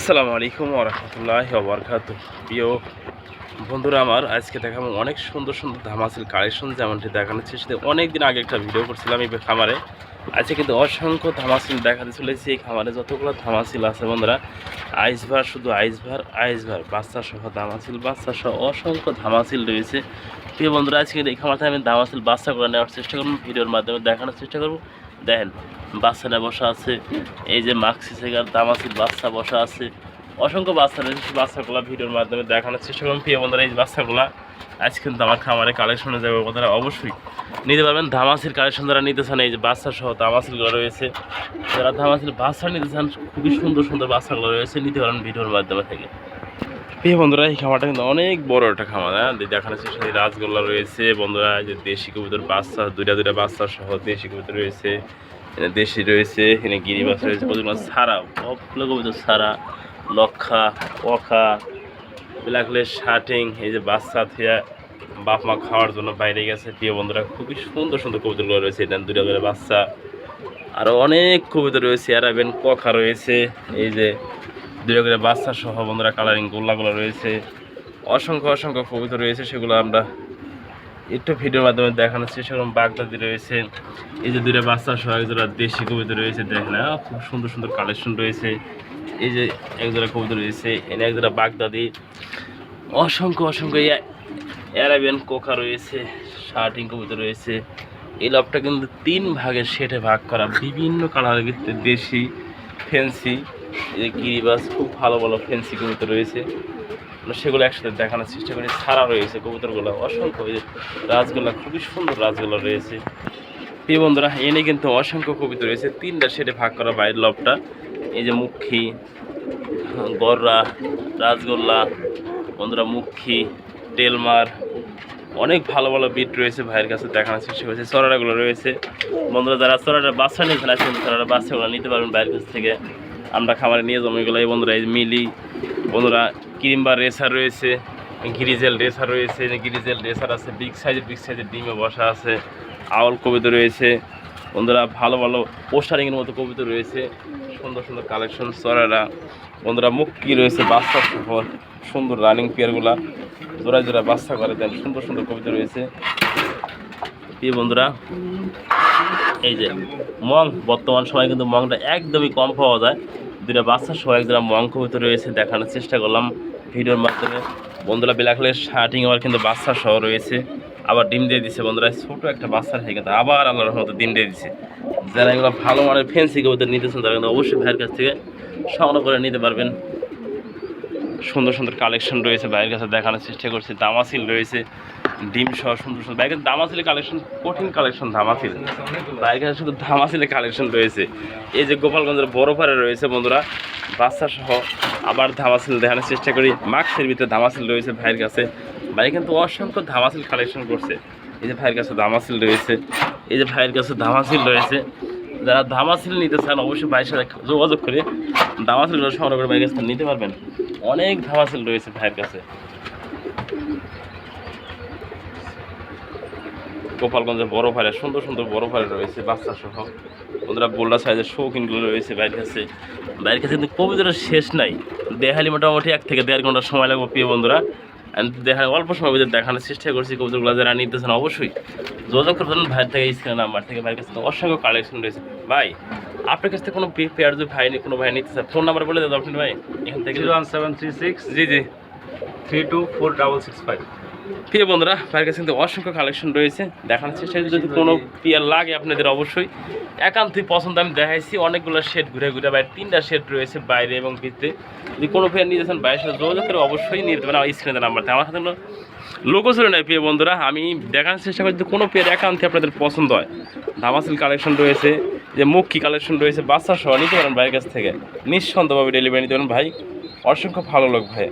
আসসালামু আলাইকুম ওয়া রাহমাতুল্লাহি ওয়া বারাকাতুহু। প্রিয় বন্ধুরা আমার, আজকে দেখাবো অনেক সুন্দর সুন্দর ধামাচিল কালেকশন। যেমনটি দেখানোর চেষ্টা অনেক দিন আগে একটা ভিডিও করছিলাম এই খামারে। আজকে কিন্তু অসংখ্য ধামাচিল দেখাতে চলেছি। এই খামারে যতগুলো ধামাচিল আছে বন্ধুরা, আইসভার, শুধু আইসভার বাচ্চা সহ ধামাচিল, বাচ্চা সহ অসংখ্য ধামাচিল রয়েছে। প্রিয় বন্ধুরা, আজকে এই খামারতে আমি ধামাচিল বাচ্চাগুলো নেওয়ার চেষ্টা করব, ভিডিওর মাধ্যমে দেখানোর চেষ্টা করব। দেখেন বাচ্চা নিয়ে বসা আছে, এই যে মাক্সি সেগার দামাচিল বাচ্চা বসা আছে, অসংখ্য বাচ্চা রয়েছে। বাচ্চাগুলো ভিডিওর মাধ্যমে দেখানোর চেষ্টা করুন। প্রিয় বন্ধুরা, এই বাচ্চাগুলো আজ কিন্তু আমার খামারে কালেকশনে যাবে, আপনারা অবশ্যই নিতে পারবেন। ধামাচিল কালেকশন যারা নিতে চান, এই যে বাচ্চা সহ ধামাচিলগুলো রয়েছে, যারা ধামাচিল বাচ্চা নিতে চান, খুবই সুন্দর সুন্দর বাচ্চাগুলো রয়েছে, নিতে পারেন ভিডিওর মাধ্যমে থেকে। প্রিয় বন্ধুরা, এই খামারটা কিন্তু অনেক বড় একটা খামার। দেখানোর চেষ্টা করি, রাজগোল্লা রয়েছে বন্ধুরা, যে দেশি কবুতর বাচ্চা দুইটা বাচ্চা সহ দেশি কবুতর রয়েছে, দেশি রয়েছে, এখানে গিরিবাস রয়েছে, কতগুলো ছাড়া সবগুলো কবুতর ছাড়া, লক্ষা ওখা ব্ল্যাকলেস শার্টিং, এই যে বাচ্চা থেকে বাপ মা খাওয়ার জন্য বাইরে গেছে। প্রিয় বন্ধুরা, খুবই সুন্দর সুন্দর কবুতরগুলো রয়েছে, এটা দুইটা করে বাচ্চা, আরও অনেক কবুতর রয়েছে, অ্যারাবিয়ান কখা রয়েছে, এই যে দুইটা করে বাচ্চা সহ বন্ধুরা কালারিং গোল্লাগুলো রয়েছে, অসংখ্য অসংখ্য কবুতর রয়েছে, সেগুলো আমরা একটু ভিডিওর মাধ্যমে দেখানোর চেষ্টা করুন। বাগদাদি রয়েছে, এই যে দুইটা বাচ্চা সহ একজোড়া দেশি কবুতর রয়েছে, দেখেন খুব সুন্দর সুন্দর কালেকশন রয়েছে। এই যে একজোড়া কবুতর রয়েছে, এনে একজোড়া বাগদাদি, অসংখ্য অসংখ্য অ্যারাবিয়ান কোকা রয়েছে, শার্টিং কবুতর রয়েছে। এই লবটা কিন্তু 3 ভাগের সেটে ভাগ করা, বিভিন্ন কালারের ভিতরে দেশি ফেন্সি, এই যে গিরিবাস, খুব ভালো ভালো ফেন্সি কবুতর রয়েছে, সেগুলো একসাথে দেখানোর চেষ্টা করি। ছাড়া রয়েছে কবুতরগুলো অসংখ্য, এই যে রাজগোল্লা, খুবই সুন্দর রাজগোল্লা রয়েছে। প্রিয় বন্ধুরা, এনে কিন্তু অসংখ্য কবুতর রয়েছে, 3টা সেটে ভাগ করা বাইরের লবটা। এই যে মুখী, গররা, রাজগোল্লা বন্ধুরা, মুখী, টেলমার, অনেক ভালো ভালো বিট রয়েছে, ভাইয়ের কাছে দেখানোর চেষ্টা করেছে। চড়াটাগুলো রয়েছে বন্ধুরা, যারা চড়াটা বাচ্চা নিয়েছেন আসেন, চড়াটা বাচ্চাগুলো নিতে পারবেন ভাইয়ের কাছ থেকে, আমরা খামারে নিয়ে যাবো এগুলো। এই বন্ধুরা, এই মিলি বন্ধুরা, ক্রিমবার রেসার রয়েছে, গিরিজেল রেসার রয়েছে, গিরিজেল রেসার আছে, বিগ সাইজের ডিমে বসা আছে, আউল কবিতা রয়েছে বন্ধুরা, ভালো ভালো পোস্টারিংয়ের মতো কবিতা রয়েছে, সুন্দর সুন্দর কালেকশন। চড়ারা বন্ধুরা, মুক্কি রয়েছে বাচ্চা সফর, সুন্দর রানিং পেয়ারগুলা জোড়ায় জোড়ায় বাচ্চা করে দেন, সুন্দর সুন্দর কবিতা রয়েছে। প্রিয় বন্ধুরা, এই যে মং, বর্তমান সময় কিন্তু মংটা একদমই কম পাওয়া যায়, দুইটা বাচ্চা সহ একজোড়া মং কবিতা রয়েছে, দেখানোর চেষ্টা করলাম ভিডিওর মাধ্যমে বন্ধুরা। ব্ল্যাকলেস শার্টিং আবার কিন্তু বাচ্চা সহ রয়েছে, আবার ডিম দিয়ে দিচ্ছে বন্ধুরা, ছোটো একটা বাচ্চার হয়ে কিন্তু আবার আল্লাহর রহমতে ডিম দিয়ে দিচ্ছে। যারা এগুলো ভালো মানের ফেন্সি কবিতা নিতেছেন, তারা কিন্তু অবশ্যই ভাইয়ের কাছ থেকে সংগ্রহ করে নিতে পারবেন। সুন্দর সুন্দর কালেকশন রয়েছে, ভাইয়ের কাছে দেখানোর চেষ্টা করছি। দামাচিল রয়েছে ডিম সহ সুন্দর সুন্দর, ভাইয়ের কাছে দামাচিলের কালেকশন, কঠিন কালেকশন দামাচিল, ভাইয়ের কাছে শুধু দামাচিলের কালেকশন রয়েছে। এই যে গোপালগঞ্জের বড় পাড়ে রয়েছে বন্ধুরা, বাচ্চা সহ আবার ধামাচিল দেখানোর চেষ্টা করি। মাক্সের ভিতরে ধামাচিল রয়েছে ভাইয়ের কাছে, ভাই কিন্তু অসংখ্য ধামাচিল কালেকশন করছে। এই যে ভাইয়ের কাছে ধামাচিল রয়েছে, এই যে ভাইয়ের কাছে ধামাচিল রয়েছে, যারা ধামাচিল নিতে চান অবশ্যই ভাইয়ের সাথে যোগাযোগ করে ধামাচিলগুলো সংগ্রহ করে ভাইয়ের কাছে নিতে পারবেন। অনেক ধামাচিল রয়েছে ভাইয়ের কাছে। গোপালগঞ্জের বড় ভাইয়ের সুন্দর সুন্দর বড় ভাইয়ের রয়েছে বাচ্চা সহ বন্ধুরা, বোল্ডার সাইজের শৌখিনগুলো রয়েছে ভাইয়ের কাছে। ভাইয়ের কাছে কিন্তু কবিতার শেষ নাই, দেখালি মোটামুটি 1 থেকে 1.5 ঘন্টা সময় লাগবে প্রিয় বন্ধুরা। দেখা অল্প সময় ভিতরে দেখানোর চেষ্টা করছি। কবিতাগুলো যারা নিতেছেন অবশ্যই যোগাযোগ করবেন ভাইয়ের থেকে, স্ক্রিনের নাম্বার থেকে। ভাইয়ের কাছে অসংখ্য কালেকশন রয়েছে। ভাই আপনার কাছ থেকে কোনো পেয়ার যদি কোনো ভাই নিতে চান, ফোন নাম্বার বলে দেবো আপনি ভাই এখান থেকে। 01736 জি 324665। প্রিয় বন্ধুরা, ভাইয়ের কাছে কিন্তু অসংখ্য কালেকশন রয়েছে, দেখানোর চেষ্টা। যদি কোনো পেয়ার লাগে আপনাদের অবশ্যই একান্তই পছন্দ, আমি দেখাইছি অনেকগুলো শেড ঘুরে ঘুরে, বাইরে 3টা শেড রয়েছে বাইরে এবং ভিতরে। যদি কোনো পেয়ার নিতে চান বাইরের সাথে যোগাযোগ করে অবশ্যই নিয়ে দেবেন আমার স্ক্রিনের নাম্বারতে। আমার সাথে কোনো লোকও ছিল না প্রিয় বন্ধুরা, আমি দেখানোর চেষ্টা করি যদি কোনো পেয়ার একান্তই আপনাদের পছন্দ হয়। ধামাচিল কালেকশন রয়েছে, যে মুখী কালেকশন রয়েছে, বাচ্চা সহ নিতে পারেন ভাইয়ের কাছ থেকে, নিঃসন্দেহভাবে ডেলিভারি নিতে পারেন। ভাই অসংখ্য ভালো লোক ভাই।